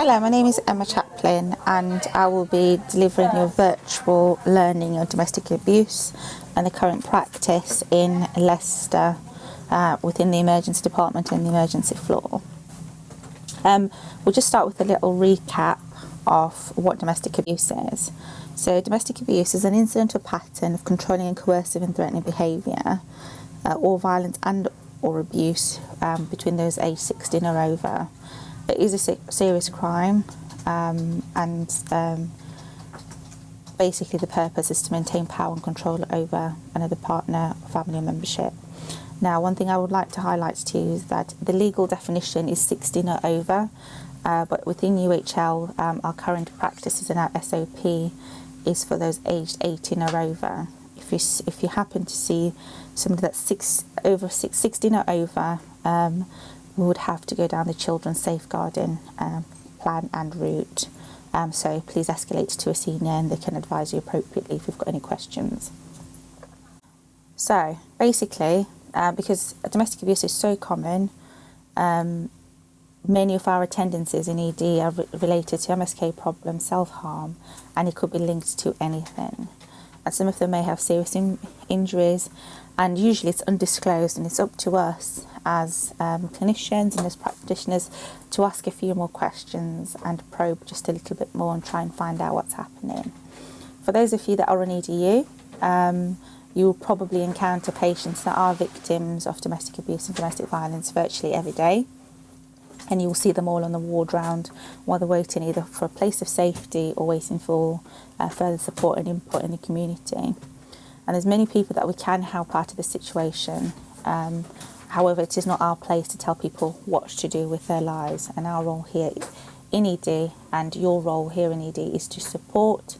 Hello, my name is Emma Chaplin and I will be delivering your virtual learning on domestic abuse and the current practice in Leicester within the emergency department and the emergency floor. We'll just start with a little recap of what domestic abuse is. So domestic abuse is an incident or pattern of controlling and coercive and threatening behaviour or violence and or abuse between those aged 16 or over. It is a serious crime and basically the purpose is to maintain power and control over another partner, family or membership. Now, one thing I would like to highlight to you is that the legal definition is 16 or over, but within UHL, our current practices and our SOP is for those aged 18 or over. If you happen to see somebody that's 16 or over, we would have to go down the children's safeguarding plan and route. So please escalate to a senior and they can advise you appropriately if you've got any questions. So basically, because domestic abuse is so common, many of our attendances in ED are related to MSK problems, self-harm, and it could be linked to anything. And some of them may have serious injuries, and usually it's undisclosed, and it's up to us as clinicians and as practitioners to ask a few more questions and probe just a little bit more and try and find out what's happening. For those of you that are on EDU, you will probably encounter patients that are victims of domestic abuse and domestic violence virtually every day. And you will see them all on the ward round while they're waiting either for a place of safety or waiting for further support and input in the community. And there's many people that we can help out of the situation. However, it is not our place to tell people what to do with their lives. And our role here in ED and your role here in ED is to support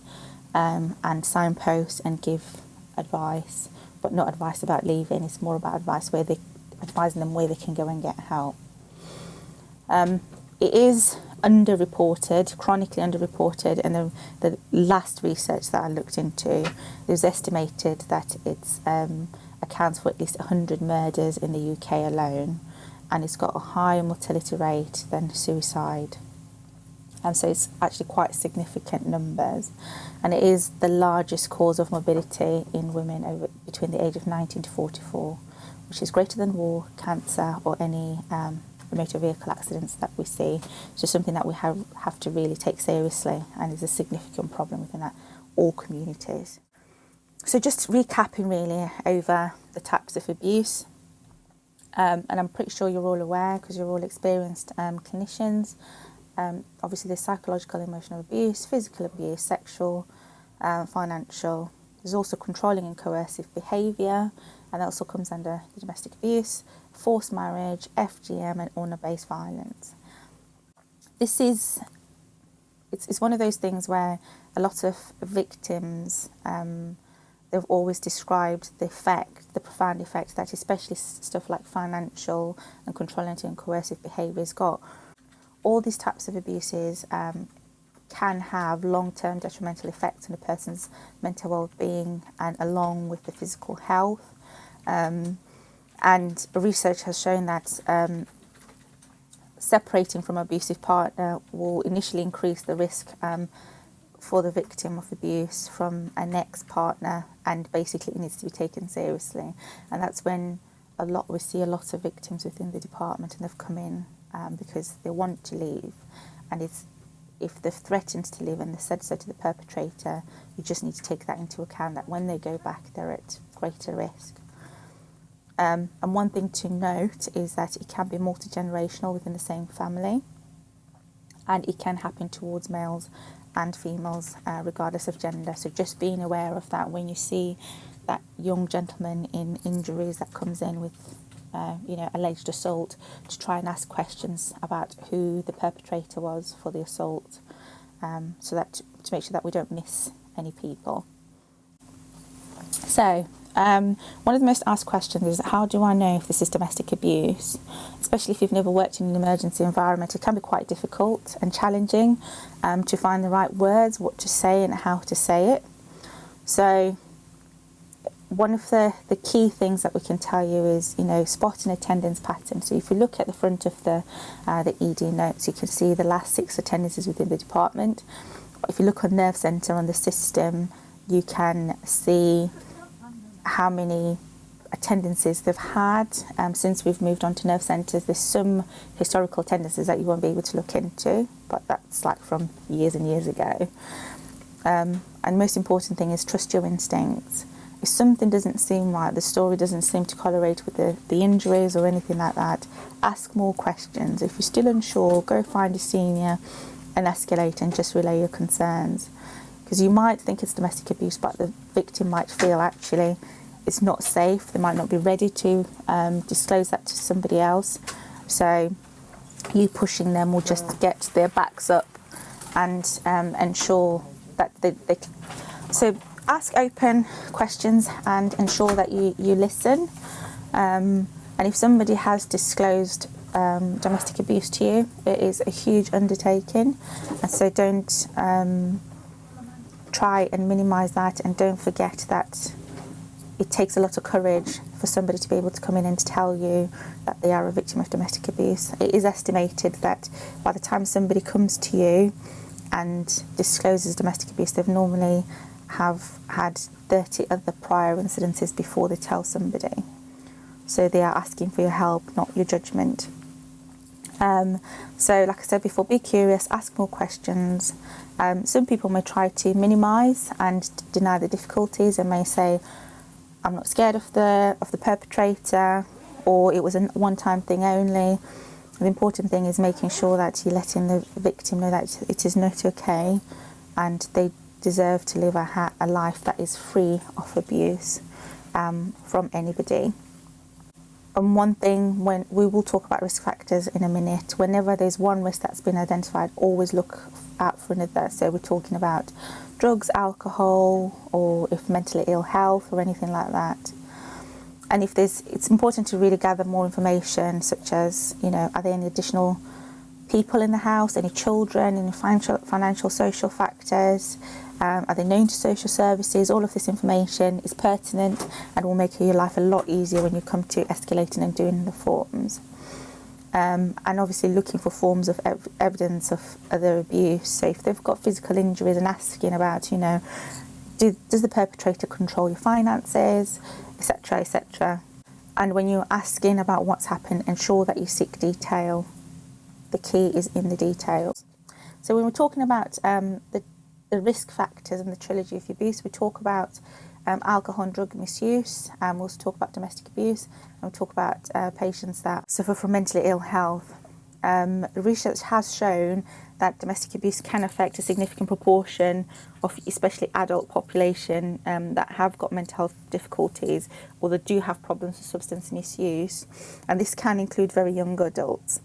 and signpost and give advice, but not advice about leaving. It's more about advising them where they can go and get help. It is underreported, chronically underreported, and the last research that I looked into, it was estimated that it accounts for at least 100 murders in the UK alone, and it's got a higher mortality rate than suicide. And so it's actually quite significant numbers, and it is the largest cause of morbidity in women between the age of 19 to 44, which is greater than war, cancer, or any motor vehicle accidents that we see. So something that we have to really take seriously, and is a significant problem within all communities. So just recapping really over the types of abuse, and I'm pretty sure you're all aware because you're all experienced clinicians. Obviously there's psychological, emotional abuse, physical abuse, sexual, financial. There's also controlling and coercive behaviour, and that also comes under the domestic abuse, forced marriage, FGM, and honour-based violence. It's one of those things where a lot of victims, they've always described the profound effect that especially stuff like financial and controlling and coercive behaviour has got. All these types of abuses can have long-term detrimental effects on a person's mental well-being and along with the physical health. And research has shown that separating from an abusive partner will initially increase the risk for the victim of abuse from an ex-partner, and basically it needs to be taken seriously. And that's when we see a lot of victims within the department, and they've come in because they want to leave, and if they've threatened to leave and they said so to the perpetrator, you just need to take that into account, that when they go back they're at greater risk. And one thing to note is that it can be multi-generational within the same family, and it can happen towards males and females regardless of gender. So just being aware of that when you see that young gentleman in injuries that comes in with alleged assault, to try and ask questions about who the perpetrator was for the assault, so that to make sure that we don't miss any people. So one of the most asked questions is, how do I know if this is domestic abuse? Especially if you've never worked in an emergency environment, it can be quite difficult and challenging to find the right words, what to say and how to say it. So one of the key things that we can tell you is, spot an attendance pattern. So if you look at the front of the ED notes, you can see the last 6 attendances within the department. If you look on Nerve Centre on the system, you can see how many attendances they've had since we've moved on to Nerve Centres. There's some historical attendances that you won't be able to look into, but that's like from years and years ago. And most important thing is trust your instincts. If something doesn't seem right, the story doesn't seem to correlate with the injuries or anything like that, ask more questions. If you're still unsure, go find a senior and escalate and just relay your concerns. Because you might think it's domestic abuse, but the victim might feel actually it's not safe. They might not be ready to disclose that to somebody else. So you pushing them will just get their backs up and ensure that they can. So ask open questions and ensure that you listen. And if somebody has disclosed domestic abuse to you, it is a huge undertaking. And so don't try and minimise that, and don't forget that it takes a lot of courage for somebody to be able to come in and tell you that they are a victim of domestic abuse. It is estimated that by the time somebody comes to you and discloses domestic abuse, they've normally have had 30 other prior incidences before they tell somebody. So they are asking for your help, not your judgment. So like I said before, be curious, ask more questions. Some people may try to minimise and deny the difficulties and may say, I'm not scared of the perpetrator, or it was a one-time thing only. The important thing is making sure that you're letting the victim know that it is not okay and they deserve to live a life that is free of abuse from anybody. And one thing, when we will talk about risk factors in a minute, whenever there's one risk that's been identified, always look out for another. So we're talking about drugs, alcohol, or if mentally ill health or anything like that. And if it's important to really gather more information, such as, are there any additional people in the house, any children, any financial, social factors, are they known to social services? All of this information is pertinent and will make your life a lot easier when you come to escalating and doing the forms. And obviously looking for forms of evidence of other abuse. So if they've got physical injuries, and asking about, does the perpetrator control your finances, etc., etc. And when you're asking about what's happened, ensure that you seek detail. The key is in the details. So when we're talking about the risk factors and the trilogy of abuse, we talk about alcohol and drug misuse, we also talk about domestic abuse, and we talk about patients that suffer from mentally ill health. Research has shown that domestic abuse can affect a significant proportion of especially adult population that have got mental health difficulties or that do have problems with substance misuse, and this can include very young adults.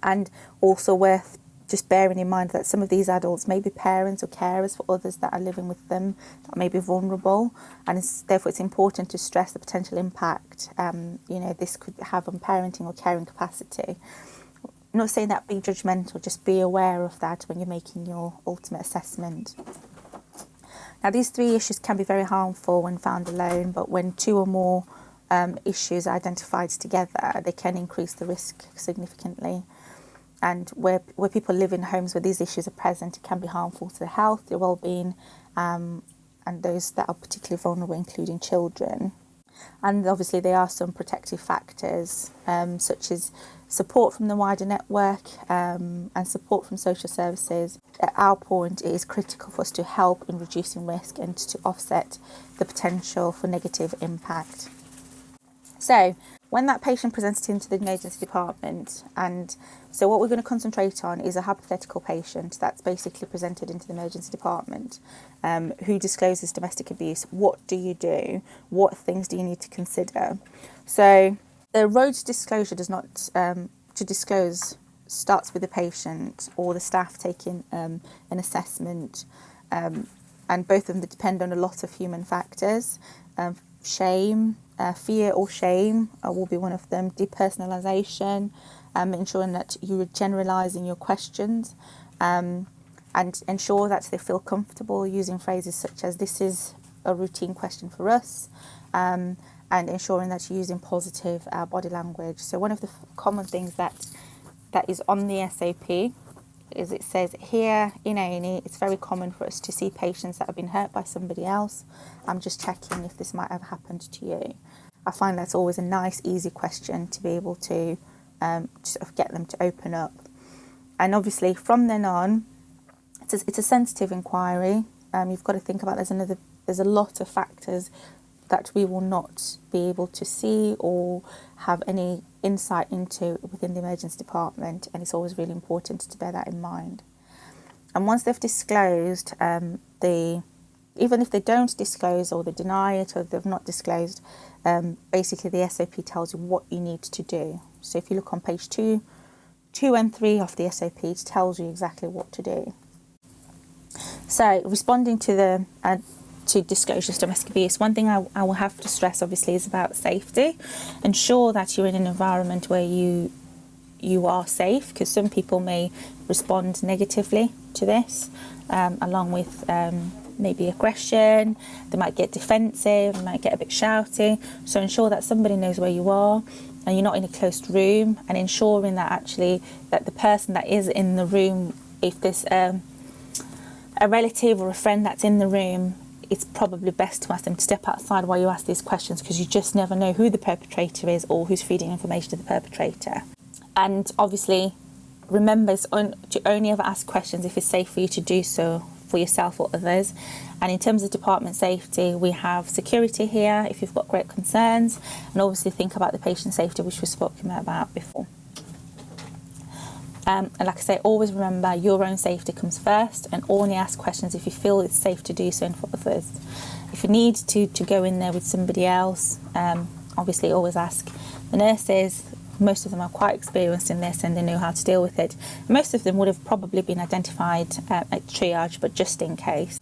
And also worth just bearing in mind that some of these adults may be parents or carers for others that are living with them that may be vulnerable, and therefore it's important to stress the potential impact this could have on parenting or caring capacity. I'm not saying that be judgmental, just be aware of that when you're making your ultimate assessment. Now, these 3 issues can be very harmful when found alone, but when 2 or more issues are identified together, they can increase the risk significantly. And where people live in homes where these issues are present, it can be harmful to their health, their well-being, and those that are particularly vulnerable, including children. And obviously there are some protective factors, such as support from the wider network and support from social services. At our point, it is critical for us to help in reducing risk and to offset the potential for negative impact. So when that patient presents into the emergency department, and so what we're going to concentrate on is a hypothetical patient that's basically presented into the emergency department who discloses domestic abuse. What do you do? What things do you need to consider? So the road to disclosure does not, to disclose starts with the patient or the staff taking an assessment, and both of them depend on a lot of human factors. Shame, fear or shame will be one of them. Depersonalisation, ensuring that you're generalising your questions, and ensure that they feel comfortable using phrases such as "this is a routine question for us, and ensuring that you're using positive body language. So one of the common things that is on the SOP is it says here in A&E, it's very common for us to see patients that have been hurt by somebody else. I'm just checking if this might have happened to you. I find that's always a nice, easy question to be able to sort of get them to open up. And obviously from then on, it's a sensitive inquiry. You've got to think about there's a lot of factors that we will not be able to see or have any insight into within the emergency department, and it's always really important to bear that in mind. And once they've disclosed, even if they don't disclose or they deny it or they've not disclosed, basically the SOP tells you what you need to do. So if you look on page 2 and 3 of the SOP, it tells you exactly what to do. So responding to to disclosures of domestic abuse, one thing I will have to stress obviously is about safety. Ensure that you're in an environment where you are safe, because some people may respond negatively to this, along with maybe aggression. They might get defensive, they might get a bit shouty. So ensure that somebody knows where you are and you're not in a closed room, and ensuring that actually that the person that is in the room, if there's a relative or a friend that's in the room, it's probably best to ask them to step outside while you ask these questions, because you just never know who the perpetrator is or who's feeding information to the perpetrator. And obviously, remember to only ever ask questions if it's safe for you to do so for yourself or others. And in terms of department safety, we have security here if you've got great concerns, and obviously think about the patient safety, which we've spoken about before. And like I say, always remember your own safety comes first, and only ask questions if you feel it's safe to do so for others. If you need to go in there with somebody else, obviously always ask. The nurses, most of them are quite experienced in this and they know how to deal with it. Most of them would have probably been identified at triage, but just in case.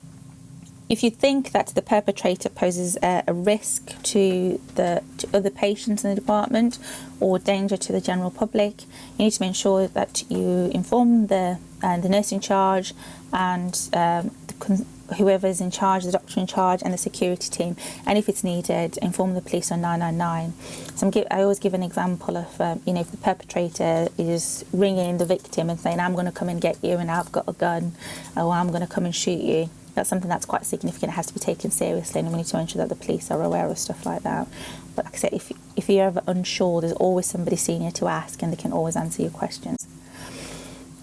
If you think that the perpetrator poses a risk to other patients in the department or danger to the general public, you need to ensure that you inform the nurse in charge and whoever is in charge, the doctor in charge, and the security team. And if it's needed, inform the police on 999. So I always give an example of, if the perpetrator is ringing the victim and saying, I'm going to come and get you and I've got a gun, or I'm going to come and shoot you. That's something that's quite significant. It has to be taken seriously, and we need to ensure that the police are aware of stuff like that. But like I said, if you're ever unsure, there's always somebody senior to ask, and they can always answer your questions.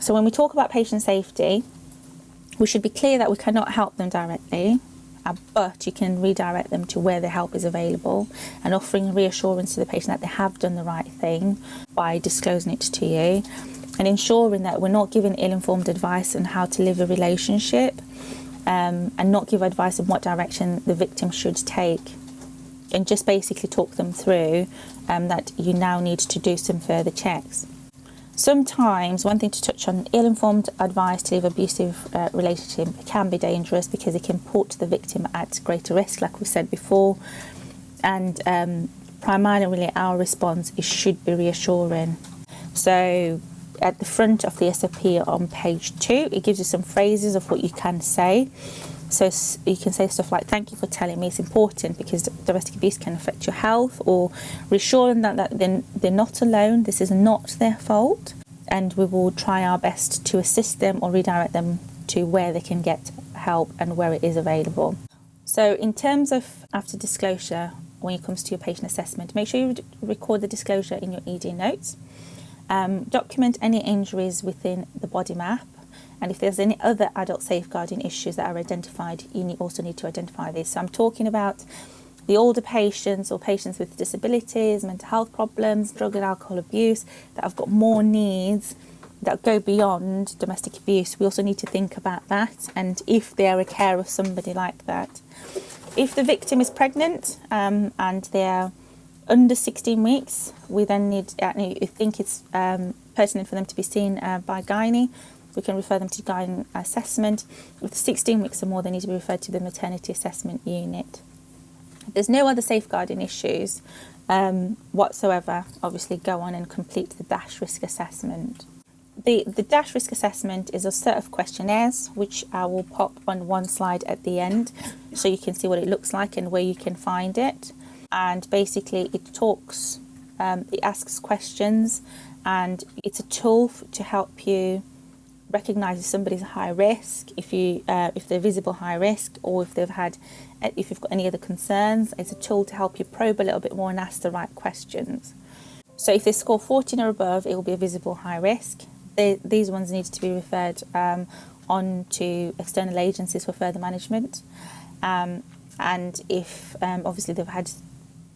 So when we talk about patient safety, we should be clear that we cannot help them directly, but you can redirect them to where the help is available, and offering reassurance to the patient that they have done the right thing by disclosing it to you, and ensuring that we're not giving ill-informed advice on how to live a relationship, and not give advice on what direction the victim should take, and just basically talk them through that you now need to do some further checks. Sometimes, one thing to touch on, ill-informed advice to leave abusive relationship can be dangerous because it can put the victim at greater risk, like we said before. And primarily our response should be reassuring. So at the front of the SOP on page 2, it gives you some phrases of what you can say. So you can say stuff like, thank you for telling me, it's important because domestic abuse can affect your health, or reassuring that they're not alone, this is not their fault, and we will try our best to assist them or redirect them to where they can get help and where it is available. So in terms of after disclosure, when it comes to your patient assessment, make sure you record the disclosure in your ED notes. Document any injuries within the body map, and if there's any other adult safeguarding issues that are identified, you also need to identify these. So I'm talking about the older patients or patients with disabilities, mental health problems, drug and alcohol abuse, that have got more needs that go beyond domestic abuse. We also need to think about that, and if they're a care of somebody like that. If the victim is pregnant and they're under 16 weeks, we then need, if think it's pertinent for them to be seen by gynae, we can refer them to gynae assessment. With 16 weeks or more, they need to be referred to the maternity assessment unit. If there's no other safeguarding issues whatsoever, obviously go on and complete the DASH risk assessment. The DASH risk assessment is a set of questionnaires which I will pop on one slide at the end so you can see what it looks like and where you can find it. And basically it asks questions, and it's a tool to help you recognise if somebody's high risk, if they're visible high risk, or if you've got any other concerns. It's a tool to help you probe a little bit more and ask the right questions. So if they score 14 or above, it will be a visible high risk. These ones need to be referred on to external agencies for further management. And if obviously they've had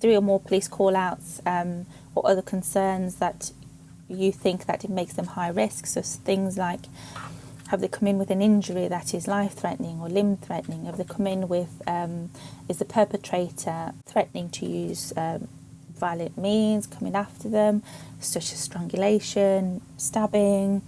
3 or more police call-outs or other concerns that you think that it makes them high risk, so things like have they come in with an injury that is life-threatening or limb-threatening? Have they come in with, is the perpetrator threatening to use violent means coming after them, such as strangulation, stabbing,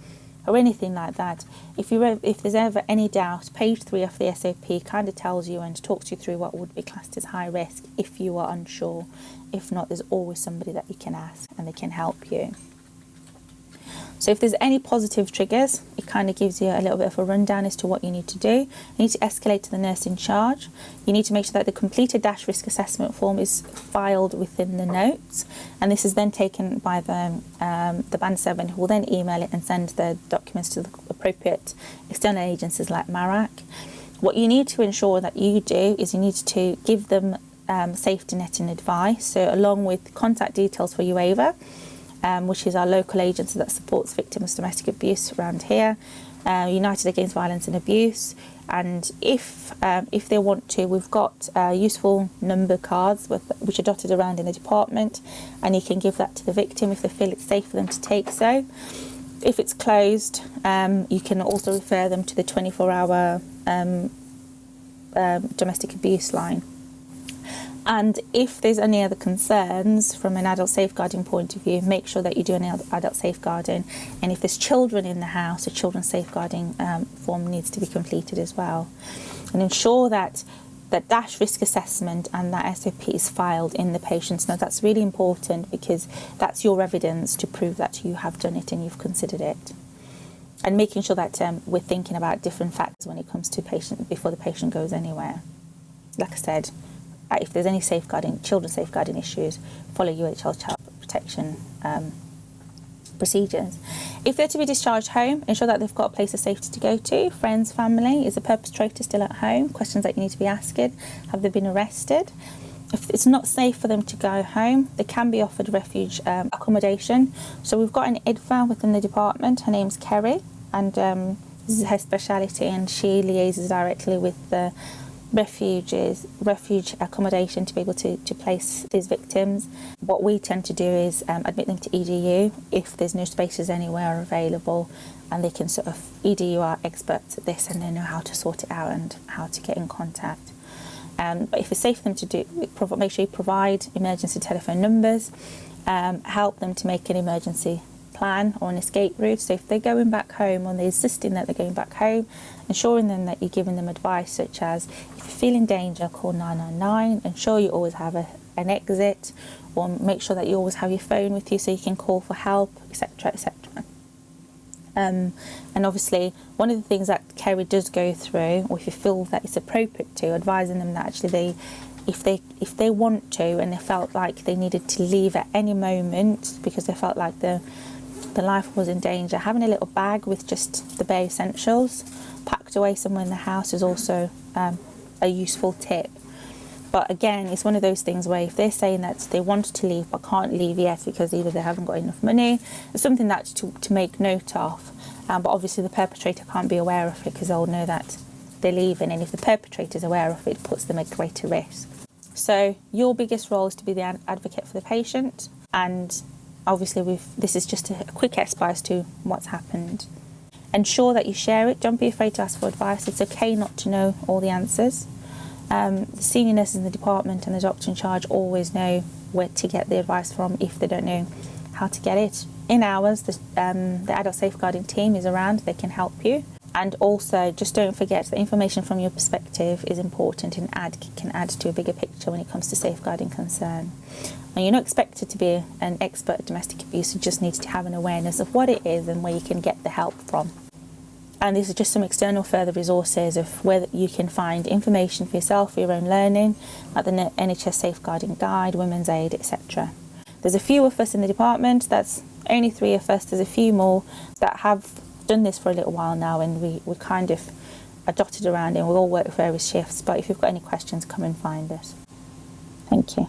or anything like that? If there's ever any doubt, page 3 of the SOP kind of tells you and talks you through what would be classed as high risk if you are unsure. If not, there's always somebody that you can ask and they can help you. So if there's any positive triggers, it kind of gives you a little bit of a rundown as to what you need to do. You need to escalate to the nurse in charge. You need to make sure that the completed DASH risk assessment form is filed within the notes, and this is then taken by the Band 7, who will then email it and send the documents to the appropriate external agencies like MARAC. What you need to ensure that you do is you need to give them safety net and advice, so along with contact details for UAVA, which is our local agency that supports victims of domestic abuse around here, United Against Violence and Abuse. And if they want to, we've got useful number cards which are dotted around in the department, and you can give that to the victim if they feel it's safe for them to take so. If it's closed, you can also refer them to the 24-hour domestic abuse line. And if there's any other concerns from an adult safeguarding point of view, make sure that you do an adult safeguarding. And if there's children in the house, a children's safeguarding form needs to be completed as well. And ensure that that DASH risk assessment and that SOP is filed in the patient's note. That's really important because that's your evidence to prove that you have done it and you've considered it. And making sure that we're thinking about different factors when it comes to patient before the patient goes anywhere. Like I said, if there's any children safeguarding issues, follow UHL child protection procedures. If they're to be discharged home, ensure that they've got a place of safety to go to, friends, family. Is the perpetrator still at home? Questions that you need to be asking. Have they been arrested? If it's not safe for them to go home, they can be offered refuge accommodation. So we've got an IDFA within the department. Her name's Kerry, and this is her speciality, and she liaises directly with the refuge accommodation to be able to place these victims. What we tend to do is admit them to EDU if there's no spaces anywhere available, and they can EDU are experts at this and they know how to sort it out and how to get in contact. But if it's safe for them to do, make sure you provide emergency telephone numbers, help them to make an emergency plan or an escape route. So if they're going back home or they're insisting that they're going back home, ensuring them that you're giving them advice such as, if you feel in danger, call 999, ensure you always have an exit, or make sure that you always have your phone with you so you can call for help, etc, etc. And obviously one of the things that Kerry does go through, or if you feel that it's appropriate to, advising them that actually if they want to and they felt like they needed to leave at any moment because they felt like the life was in danger, having a little bag with just the bare essentials packed away somewhere in the house is also a useful tip. But again, it's one of those things where if they're saying that they want to leave but can't leave yet because either they haven't got enough money, it's something that to make note of. But obviously the perpetrator can't be aware of it because they'll know that they're leaving, and if the perpetrator's aware of it, it puts them at greater risk. So your biggest role is to be the advocate for the patient, and obviously this is just a quick expo as to what's happened. Ensure that you share it. Don't be afraid to ask for advice. It's okay not to know all the answers. The senior nurses in the department and the doctor in charge always know where to get the advice from if they don't know how to get it. In hours, the adult safeguarding team is around. They can help you. And also, just don't forget that information from your perspective is important and can add to a bigger picture when it comes to safeguarding concern. And you're not expected to be an expert at domestic abuse, you just need to have an awareness of what it is and where you can get the help from. And these are just some external further resources of where you can find information for yourself, for your own learning, like the NHS Safeguarding Guide, Women's Aid, etc. There's a few of us in the department, that's only 3 of us, there's a few more that have done this for a little while now, and we kind of are dotted around and we all work various shifts. But if you've got any questions, come and find us. Thank you.